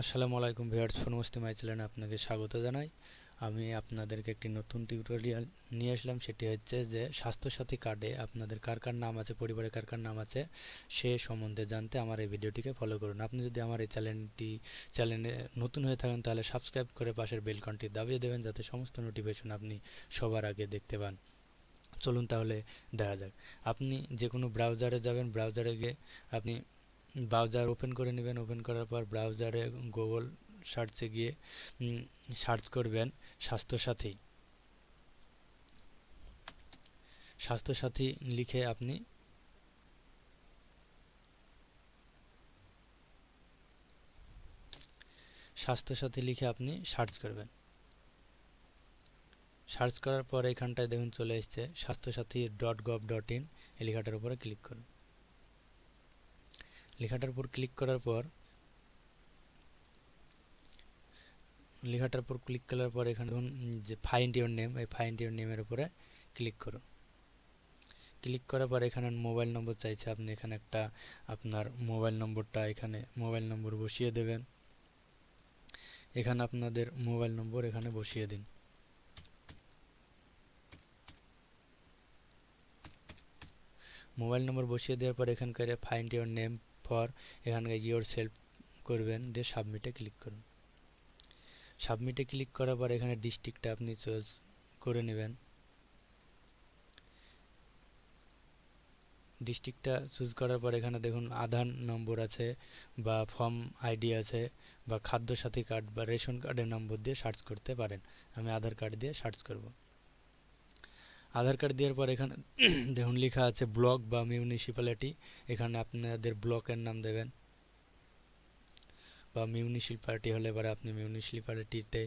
আসসালামু আলাইকুম ভিউয়ার্স, ফোনমস্তি মাই চ্যানেলে আপনাকে স্বাগত জানাই। আমি আপনাদেরকে একটি নতুন টিউটোরিয়াল নিয়ে আসলাম। সেটি হচ্ছে যে স্বাস্থ্যসাথী কার্ডে আপনাদের কার কার নাম আছে, পরিবারে কার কার নাম আছে সে সম্বন্ধে জানতে আমার এই ভিডিওটিকে ফলো করুন। আপনি যদি আমার এই চ্যানেলে নতুন হয়ে থাকেন তাহলে সাবস্ক্রাইব করে পাশের বেল আইকনটি দাবিয়ে দেবেন যাতে সমস্ত নোটিফিকেশন আপনি সবার আগে দেখতে পান। চলুন তাহলে দেখা যাক। আপনি যে কোনো ব্রাউজারে যাবেন, ব্রাউজারে গিয়ে আপনি ব্রাউজার ওপেন করে নেবেন। ওপেন করার পর ব্রাউজারে গুগল সার্চে গিয়ে সার্চ করবেন স্বাস্থ্যসাথী। স্বাস্থ্যসাথী লিখে আপনি সার্চ করবেন। সার্চ করার পর এখানটায় দেখুন চলে এসেছে স্বাস্থ্যসাথী.gov.in। এই লেখাটার উপরে ক্লিক করুন। লেখাটার উপর ক্লিক করার পর এখানে দেখুন যে ফাইন্ড ইওর নেম, এই ফাইন্ড ইওর নেমের উপরে ক্লিক করুন। ক্লিক করার পর এখানে মোবাইল নম্বর চাইছে, আপনি এখানে একটা আপনার মোবাইল নম্বর বসিয়ে দেবেন। এখানে আপনাদের মোবাইল নম্বর এখানে বসিয়ে দিন। মোবাইল নম্বর বসিয়ে দেওয়ার পর এখানকার ফাইন্ড ইওর নেম ফর এখানকার ইওর সেলফ করবেন, দিয়ে সাবমিটে ক্লিক করুন। সাবমিটে ক্লিক করার পর এখানে ডিস্ট্রিক্টটা আপনি চুজ করে নেবেন। ডিস্ট্রিক্টটা চুজ করার পর এখানে দেখুন আধার নম্বর আছে বা ফর্ম আইডি আছে বা খাদ্যসাথী কার্ড বা রেশন কার্ডের নম্বর দিয়ে সার্চ করতে পারেন। আমি আধার কার্ড দিয়ে সার্চ করব। আধার কার্ড দেওয়ার পর এখানে দেখুন লেখা আছে ব্লক বা মিউনিসিপ্যালিটি। এখানে আপনাদের ব্লকের নাম দেবেন, বা মিউনিসিপ্যালিটি হলে পরে আপনি মিউনিসিপ্যালিটিতে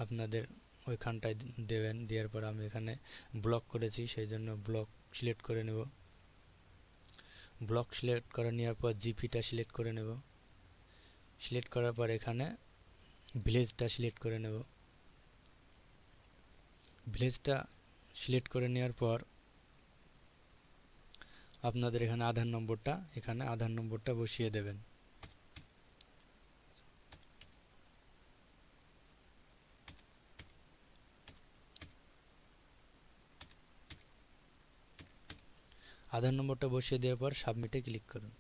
আপনাদের ওইখানটায় দেবেন। দেওয়ার পর আমি এখানে ব্লক করেছি সেই জন্য ব্লক সিলেক্ট করে নেব। ব্লক সিলেক্ট করে নেওয়ার পর জিপিটা সিলেক্ট করে নেব। সিলেক্ট করার পর এখানে ভিলেজটা সিলেক্ট করে নেব। ভিলেজটা সিলেক্ট করে নেওয়ার পর আপনাদের এখানে আধার নম্বরটা বসিয়ে দেবেন। আধার নম্বরটা বসিয়ে দেওয়ার পর সাবমিটে ক্লিক করুন।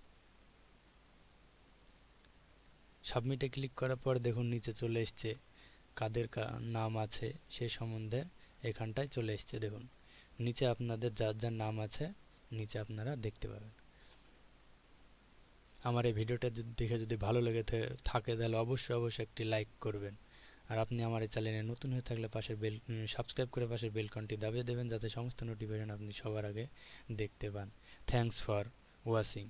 সাবমিটে ক্লিক করার পর দেখুন নিচে চলে এসছে কাদের নাম আছে সে সম্বন্ধে এখানটায় চলে এসছে। দেখুন নিচে আপনাদের যার যার নাম আছে নিচে আপনারা দেখতে পাবেন। আমার এই ভিডিওটা দেখে যদি ভালো লেগে থাকে তাহলে অবশ্যই একটি লাইক করবেন। আর আপনি আমার এই চ্যানেলে নতুন হয়ে থাকলে সাবস্ক্রাইব করে পাশের বেল আইকনটি দাবিয়ে দেবেন যাতে সমস্ত নোটিফিকেশন আপনি সবার আগে দেখতে পান। Thanks for watching.